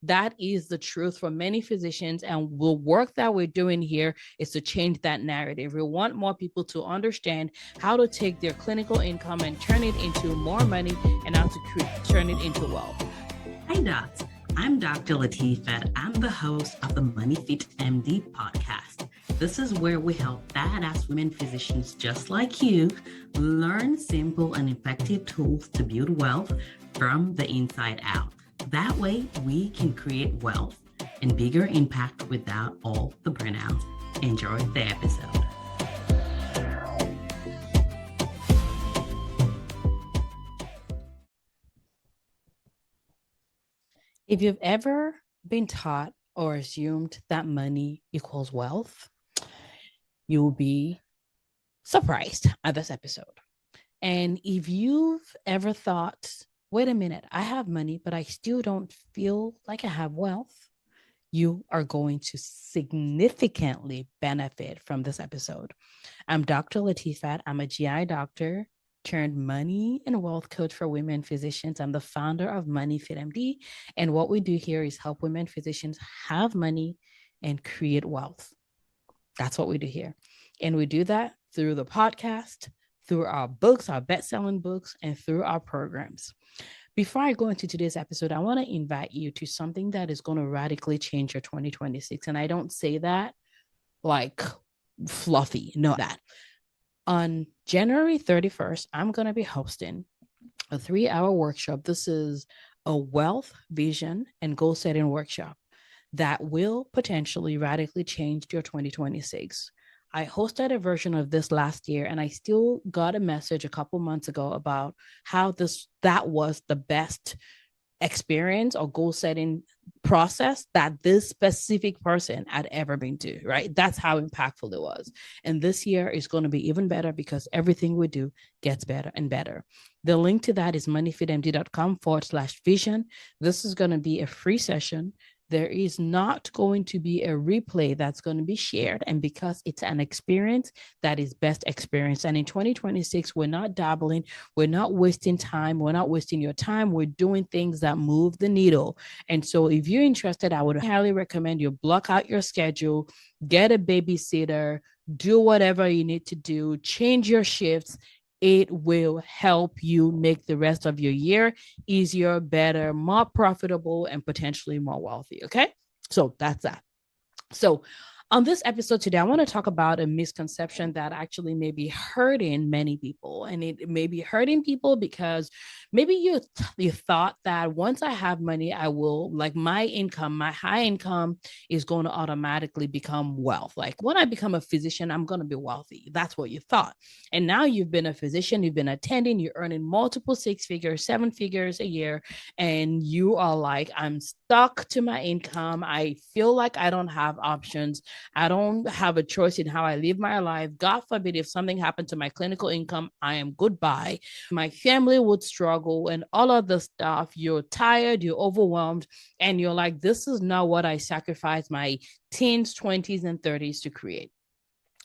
That is the truth for many physicians. And the work that we're doing here is to change that narrative. We want more people to understand how to take their clinical income and turn it into more money and how to turn it into wealth. Hi, Docs. I'm Dr. Latifat. I'm the host of the Money Fit MD podcast. This is where we help badass women physicians just like you learn simple and effective tools to build wealth from the inside out. That way, we can create wealth and bigger impact without all the burnout. Enjoy the episode. If you've ever been taught or assumed that money equals wealth, you'll be surprised at this episode. And if you've ever thought, wait a minute, I have money, but I still don't feel like I have wealth, you are going to significantly benefit from this episode. I'm Dr. Latifat. I'm a GI doctor turned money and wealth coach for women physicians. I'm the founder of Money Fit MD. And what we do here is help women physicians have money and create wealth. That's what we do here. And we do that through the podcast, through our books, our best-selling books, and through our programs. Before I go into today's episode, I want to invite you to something that is going to radically change your 2026. And I don't say that like fluffy, no, that. On January 31st, I'm going to be hosting a 3-hour workshop. This is a wealth, vision, and goal setting workshop that will potentially radically change your 2026. I hosted a version of this last year, and I still got a message a couple months ago about how that was the best experience or goal setting process that this specific person had ever been to, right? That's how impactful it was. And this year is going to be even better because everything we do gets better and better. The link to that is moneyfitmd.com/vision. This is going to be a free session. There is not going to be a replay that's going to be shared. And because it's an experience that is best experience. And in 2026, we're not dabbling. We're not wasting time. We're not wasting your time. We're doing things that move the needle. And so if you're interested, I would highly recommend you block out your schedule, get a babysitter, do whatever you need to do, change your shifts. It will help you make the rest of your year easier, better, more profitable, and potentially more wealthy. Okay. So that's that. So on this episode today, I want to talk about a misconception that actually may be hurting many people. And it may be hurting people because maybe you thought that once I have money, I will, like, my income, my high income is going to automatically become wealth. Like when I become a physician, I'm going to be wealthy. That's what you thought. And now you've been a physician, you've been attending, you're earning multiple 6 figures, 7 figures a year. And you are like, I'm stuck to my income. I feel like I don't have options. I don't have a choice in how I live my life. God forbid, if something happened to my clinical income, I am goodbye. My family would struggle and all of the stuff. You're tired, you're overwhelmed, and you're like, this is not what I sacrificed my teens, 20s, and 30s to create.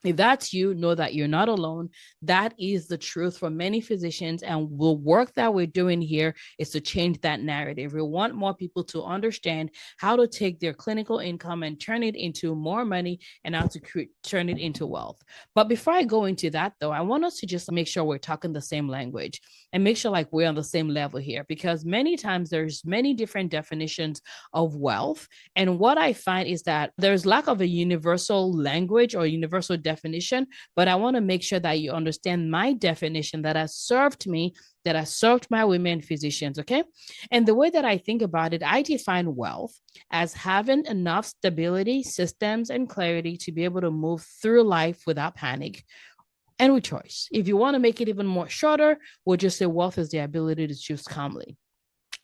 If that's you, know that you're not alone. That is the truth for many physicians. And the work that we're doing here is to change that narrative. We want more people to understand how to take their clinical income and turn it into more money and how to turn it into wealth. But before I go into that, though, I want us to just make sure we're talking the same language and make sure like we're on the same level here, because many times there's many different definitions of wealth. And what I find is that there's lack of a universal language or universal definition, but I want to make sure that you understand my definition that has served me, that has served my women physicians, okay? And the way that I think about it, I define wealth as having enough stability, systems, and clarity to be able to move through life without panic and with choice. If you want to make it even more shorter, we'll just say wealth is the ability to choose calmly.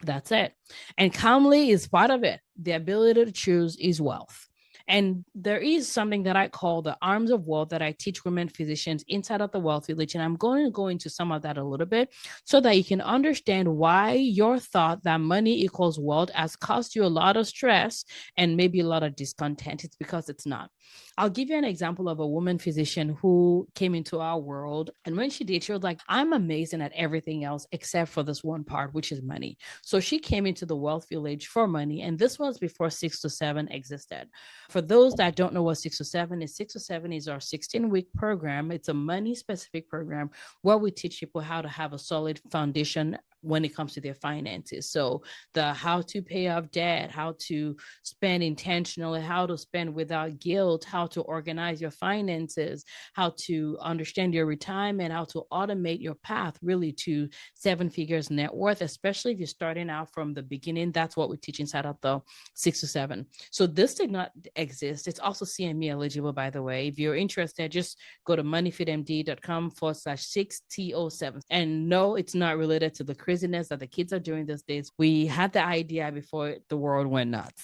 That's it. And calmly is part of it. The ability to choose is wealth. And there is something that I call the arms of wealth that I teach women physicians inside of the Wealth Village. And I'm going to go into some of that a little bit so that you can understand why your thought that money equals wealth has caused you a lot of stress and maybe a lot of discontent. It's because it's not. I'll give you an example of a woman physician who came into our world. And when she did, she was like, I'm amazing at everything else except for this one part, which is money. So she came into the Wealth Village for money. And this was before 6 to 7 existed. For those that don't know what 6 to 7 is, 6 to 7 is our 16-week program. It's a money specific program where we teach people how to have a solid foundation when it comes to their finances. So the how to pay off debt, how to spend intentionally, how to spend without guilt, how to organize your finances, how to understand your retirement, how to automate your path really to 7 figures net worth, especially if you're starting out from the beginning. That's what we teach inside of the 6 to 7. So this did not exist. It's also CME eligible, by the way. If you're interested, just go to moneyfitmd.com/6TO7. And no, it's not related to the craziness that the kids are doing these days. We had the idea before the world went nuts.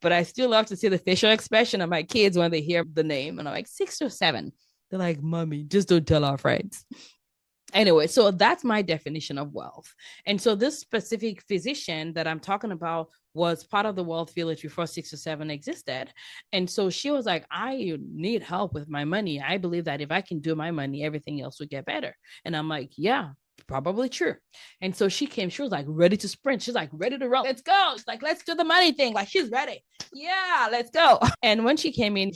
But I still love to see the facial expression of my kids when they hear the name. And I'm like, 6 or 7. They're like, Mommy, just don't tell our friends. Anyway, so that's my definition of wealth. And so this specific physician that I'm talking about was part of the Wealth Village before 6 to 7 existed. And so she was like, I need help with my money. I believe that if I can do my money, everything else will get better. And I'm like, yeah, probably true. And so she came, she was like ready to sprint. She's like ready to run. Let's go. She's like, let's do the money thing. Like she's ready. Yeah, let's go. And when she came in,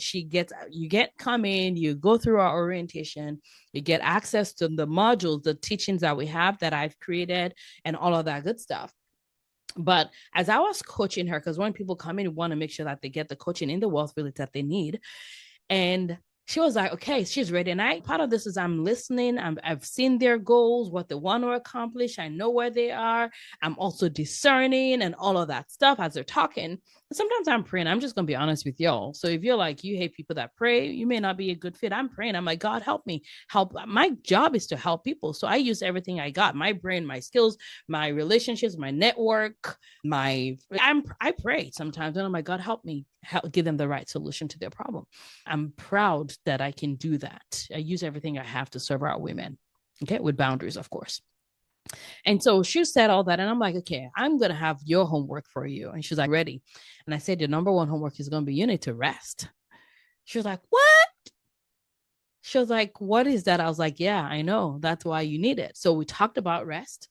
come in, you go through our orientation, you get access to the modules, the teachings that we have that I've created and all of that good stuff. But as I was coaching her, because when people come in, we want to make sure that they get the coaching in the Wealth Village that they need. And she was like, okay, she's ready. And part of this is I'm listening. I've seen their goals, what they want to accomplish. I know where they are. I'm also discerning and all of that stuff as they're talking. Sometimes I'm praying. I'm just going to be honest with y'all. So if you're like, you hate people that pray, you may not be a good fit. I'm praying. I'm like, God, help me. Help. My job is to help people. So I use everything I got, my brain, my skills, my relationships, my network, I pray sometimes. And I'm like, God, help me. Give them the right solution to their problem. I'm proud that I can do that. I use everything I have to serve our women. Okay. With boundaries, of course. And so she said all that. And I'm like, okay, I'm going to have your homework for you. And she's like, ready. And I said, your number one homework is going to be, you need to rest. She was like, what? She was like, what is that? I was like, yeah, I know. That's why you need it. So we talked about rest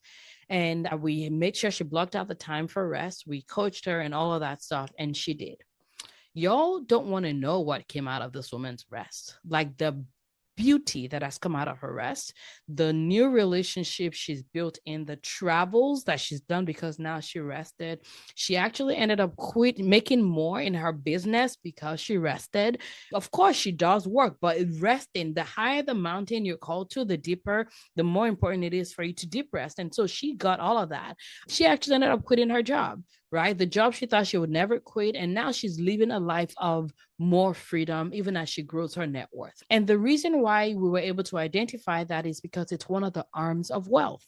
and we made sure she blocked out the time for rest. We coached her and all of that stuff. And she did. Y'all don't want to know what came out of this woman's rest. Like the beauty that has come out of her rest, the new relationship she's built in, the travels that she's done because now she rested. She actually ended up making more in her business because she rested. Of course, she does work, but resting, the higher the mountain you're called to, the deeper, the more important it is for you to deep rest. And so she got all of that. She actually ended up quitting her job, right? The job she thought she would never quit. And now she's living a life of more freedom, even as she grows her net worth. And the reason why we were able to identify that is because it's one of the arms of wealth.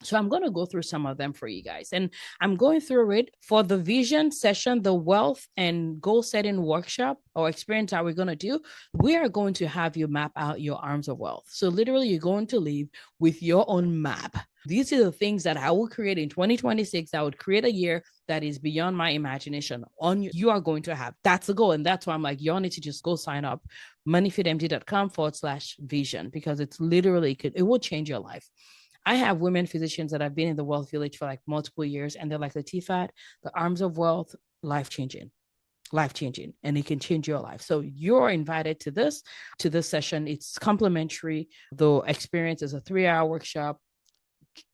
So I'm going to go through some of them for you guys. And I'm going through it for the vision session, the wealth and goal setting workshop or experience that we're going to do. We are going to have you map out your arms of wealth. So literally you're going to leave with your own map. These are the things that I will create in 2026. I would create a year that is beyond my imagination. You are going to have. That's the goal. And that's why I'm like, y'all need to just go sign up moneyfitmd.com/vision because it's literally, it will change your life. I have women physicians that have been in the Wealth Village for like multiple years, and they're like, Latifat, the arms of wealth, life-changing, and it can change your life. So you're invited to this session. It's complimentary. The experience is a 3-hour workshop,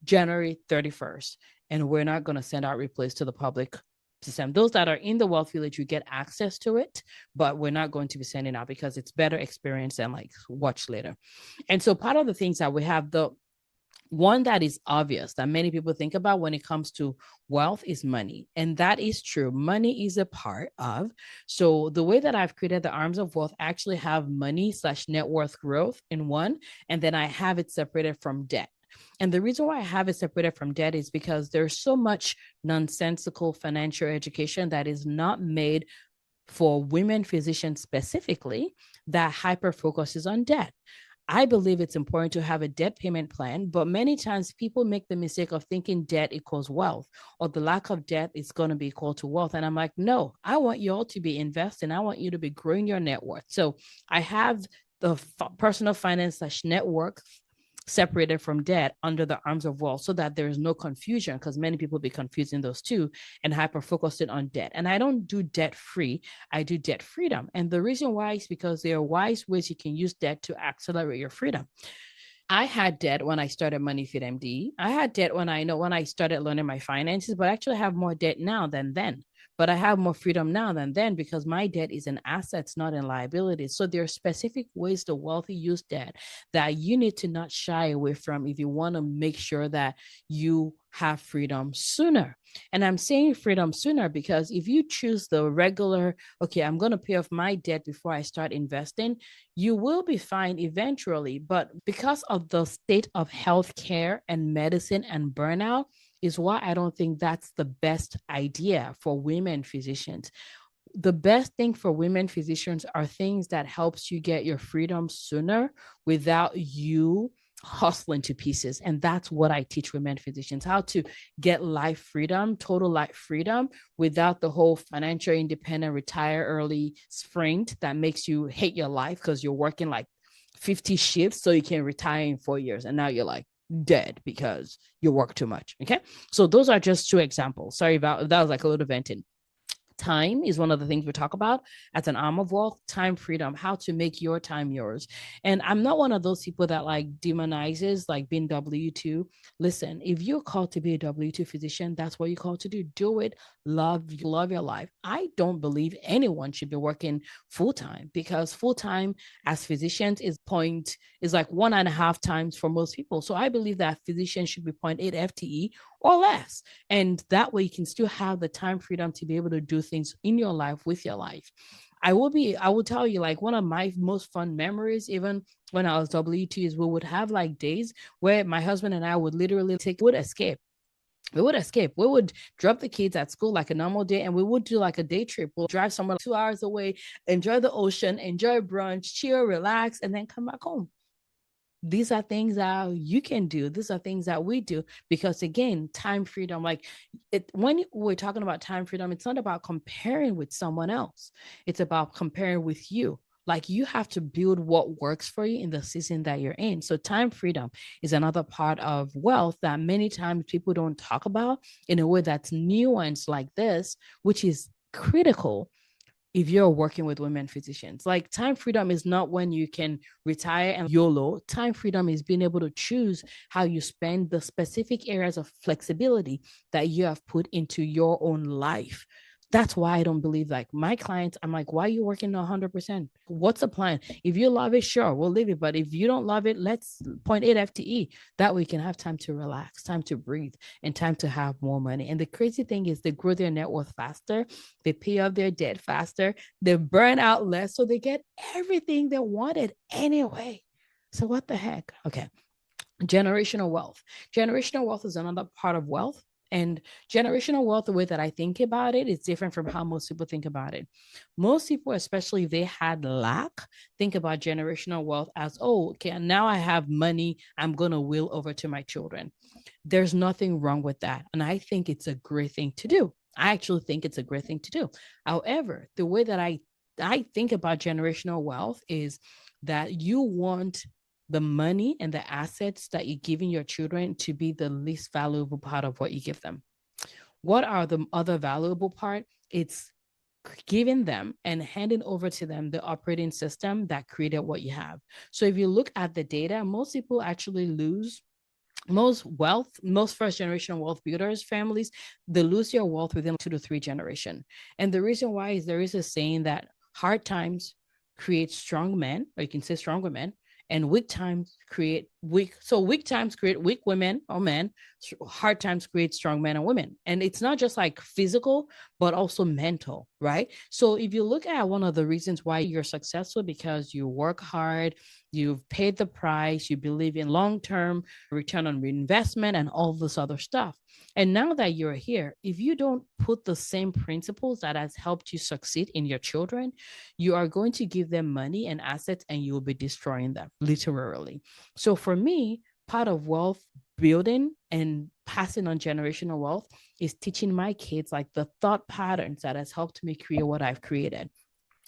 January 31st, and we're not going to send out replays to the public system. Those that are in the Wealth Village, you get access to it, but we're not going to be sending out because it's better experience than like watch later. And so part of the things that we have, the one that is obvious that many people think about when it comes to wealth is money. And that is true. Money is a part of. So the way that I've created the arms of wealth, I actually have money/net worth growth in one, and then I have it separated from debt. And the reason why I have it separated from debt is because there's so much nonsensical financial education that is not made for women physicians specifically that hyper focuses on debt. I believe it's important to have a debt payment plan, but many times people make the mistake of thinking debt equals wealth or the lack of debt is going to be equal to wealth. And I'm like, no, I want you all to be investing. I want you to be growing your net worth. So I have the personal finance / network separated from debt under the arms of wealth so that there is no confusion, because many people be confusing those two and hyper focusing on debt. And I don't do debt free, I do debt freedom. And the reason why is because there are wise ways you can use debt to accelerate your freedom. I had debt when I started Money Fit MD. I had debt when I started learning my finances, but I actually have more debt now than then. But I have more freedom now than then because my debt is in assets, not in liabilities. So there are specific ways the wealthy use debt that you need to not shy away from if you want to make sure that you have freedom sooner. And I'm saying freedom sooner because if you choose the regular, okay, I'm going to pay off my debt before I start investing, you will be fine eventually. But because of the state of healthcare and medicine and burnout, is why I don't think that's the best idea for women physicians. The best thing for women physicians are things that helps you get your freedom sooner without you hustling to pieces. And that's what I teach women physicians, how to get life freedom, total life freedom, without the whole financial independent retire early sprint that makes you hate your life because you're working like 50 shifts so you can retire in 4 years, and now you're like dead because you work too much. Okay, so those are just two examples. Sorry about that, was like a little venting. Time is one of the things we talk about as an arm of wealth. Time freedom, how to make your time yours. And I'm not one of those people that like demonizes like being W2. Listen, if you're called to be a W2 physician, that's what you're called to do it. Love your life. I don't believe anyone should be working full-time, because full-time as physicians is like 1.5 times for most people. So I believe that physicians should be 0.8 FTE or less. And that way you can still have the time freedom to be able to do things in your life with your life. I will tell you, like, one of my most fun memories, even when I was W2, is we would have like days where my husband and I would literally would escape. We would escape. We would drop the kids at school like a normal day, and we would do like a day trip. We'll drive somewhere like 2 hours away, enjoy the ocean, enjoy brunch, chill, relax, and then come back home. These are things that you can do. These are things that we do because, again, time freedom. Like, when we're talking about time freedom, it's not about comparing with someone else. It's about comparing with you. Like, you have to build what works for you in the season that you're in. So time freedom is another part of wealth that many times people don't talk about in a way that's nuanced like this, which is critical if you're working with women physicians. Like, time freedom is not when you can retire and YOLO. Time freedom is being able to choose how you spend the specific areas of flexibility that you have put into your own life. That's why I don't believe, like, my clients, I'm like, why are you working 100%? What's the plan? If you love it, sure, we'll leave it. But if you don't love it, let's 0.8 FTE. That way we can have time to relax, time to breathe, and time to have more money. And the crazy thing is they grow their net worth faster. They pay off their debt faster. They burn out less. So they get everything they wanted anyway. So what the heck? Okay. Generational wealth. Generational wealth is another part of wealth. And generational wealth, the way that I think about it, is different from how most people think about it. Most people, especially if they had lack, think about generational wealth as, oh, okay, now I have money, I'm going to will over to my children. There's nothing wrong with that. And I think it's a great thing to do. I actually think it's a great thing to do. However, the way that I think about generational wealth is that you want the money and the assets that you're giving your children to be the least valuable part of what you give them. What are the other valuable part? It's giving them and handing over to them the operating system that created what you have. So if you look at the data, most people actually lose most first generation wealth builders families, they lose your wealth within 2 to 3 generations. And the reason why is there is a saying that hard times create strong men, or you can say stronger men, and weak times create weak. So weak times create weak women or men. Hard times create strong men and women. And it's not just like physical, but also mental, right? So if you look at one of the reasons why you're successful, because you work hard, you've paid the price, you believe in long-term return on reinvestment and all this other stuff. And now that you're here, if you don't put the same principles that has helped you succeed in your children, you are going to give them money and assets and you will be destroying them literally. So for me, part of wealth building and passing on generational wealth is teaching my kids like the thought patterns that has helped me create what I've created,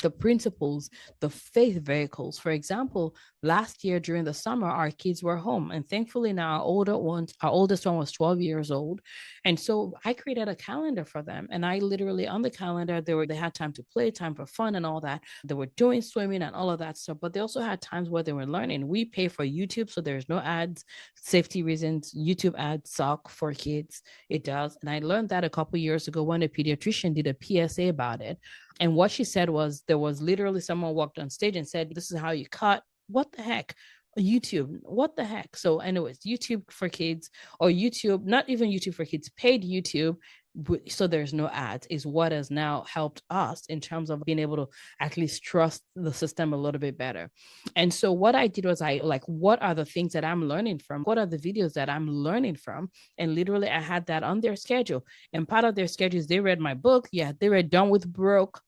the principles, the faith vehicles. For example, last year during the summer, our kids were home. And thankfully now our oldest one was 12 years old. And so I created a calendar for them. And I literally on the calendar, they had time to play, time for fun and all that. They were doing swimming and all of that stuff. But they also had times where they were learning. We pay for YouTube, so there's no ads, safety reasons. YouTube ads suck for kids. It does. And I learned that a couple years ago when a pediatrician did a PSA about it. And what she said was there was literally someone walked on stage and said, "This is how you cut." What the heck? YouTube, what the heck? So, anyways, YouTube for kids, or YouTube, not even YouTube for kids, paid YouTube. So there's no ads, is what has now helped us in terms of being able to at least trust the system a little bit better. And so what I did was I like, what are the things that I'm learning from? What are the videos that I'm learning from? And literally I had that on their schedule. And part of their schedules, they read my book. Yeah, they read Done with Broke.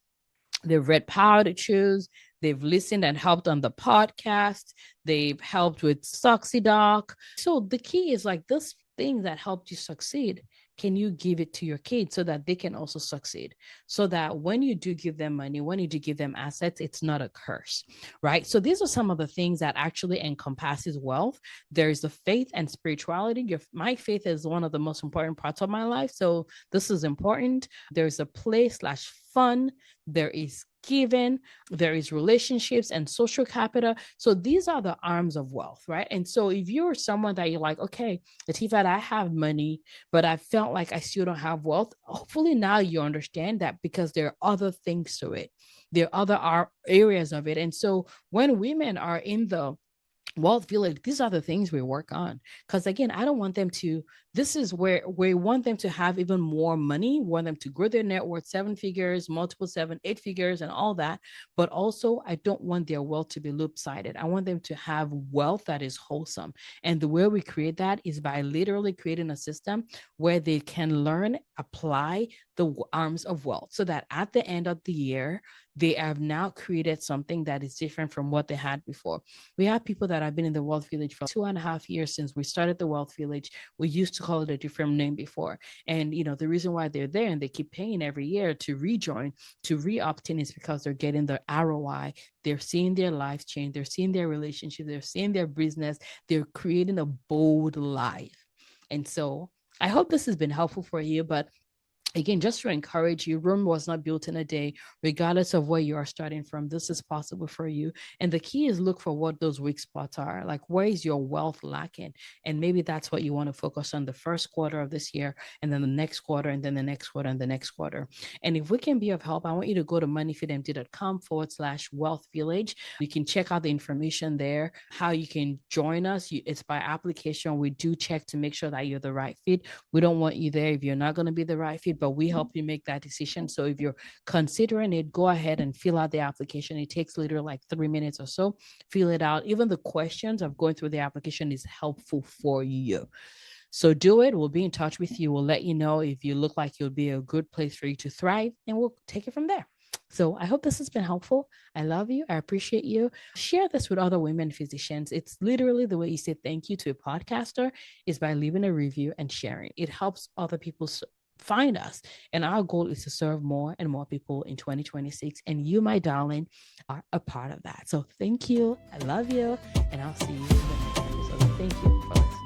They've read Power to Choose. They've listened and helped on the podcast. They've helped with Soxy Doc. So the key is like this thing that helped you succeed. Can you give it to your kids so that they can also succeed? So that when you do give them money, when you do give them assets, it's not a curse, right? So these are some of the things that actually encompasses wealth. There's the faith and spirituality. My faith is one of the most important parts of my life. So this is important. There's a play/fun. There is giving, there is relationships and social capital. So these are the arms of wealth, right? And so if you're someone that you're like, okay, Latifat, I have money, but I felt like I still don't have wealth. Hopefully now you understand that, because there are other things to it. There are other areas of it. And so when women are in the wealth village, these are the things we work on. Because again, I don't want them to, this is where we want them to have even more money, want them to grow their net worth 7 figures, multiple 7, 8 figures, and all that. But also, I don't want their wealth to be loop-sided. I want them to have wealth that is wholesome. And the way we create that is by literally creating a system where they can learn, apply the arms of wealth, so that at the end of the year, they have now created something that is different from what they had before. We have people that have been in the Wealth Village for 2.5 years since we started the Wealth Village. We used to call it a different name before. And, the reason why they're there and they keep paying every year to rejoin, to re-opt in, is because they're getting the ROI. They're seeing their lives change. They're seeing their relationship. They're seeing their business. They're creating a bold life. And so I hope this has been helpful for you. But again, just to encourage you, Rome was not built in a day. Regardless of where you are starting from, this is possible for you. And the key is look for what those weak spots are. Like, where is your wealth lacking? And maybe that's what you want to focus on the first quarter of this year, and then the next quarter, and then the next quarter, and the next quarter. And if we can be of help, I want you to go to moneyfitmd.com/wealth village. You can check out the information there, how you can join us. It's by application. We do check to make sure that you're the right fit. We don't want you there if you're not going to be the right fit, but we help you make that decision. So if you're considering it, go ahead and fill out the application. It takes literally like 3 minutes or so. Fill it out. Even the questions of going through the application is helpful for you. So do it. We'll be in touch with you. We'll let you know if you look like you'll be a good place for you to thrive, and we'll take it from there. So I hope this has been helpful. I love you. I appreciate you. Share this with other women physicians. It's literally the way you say thank you to a podcaster is by leaving a review and sharing. It helps other people find us. And our goal is to serve more and more people in 2026. And you, my darling, are a part of that. So thank you. I love you. And I'll see you in the next episode. Thank you for listening.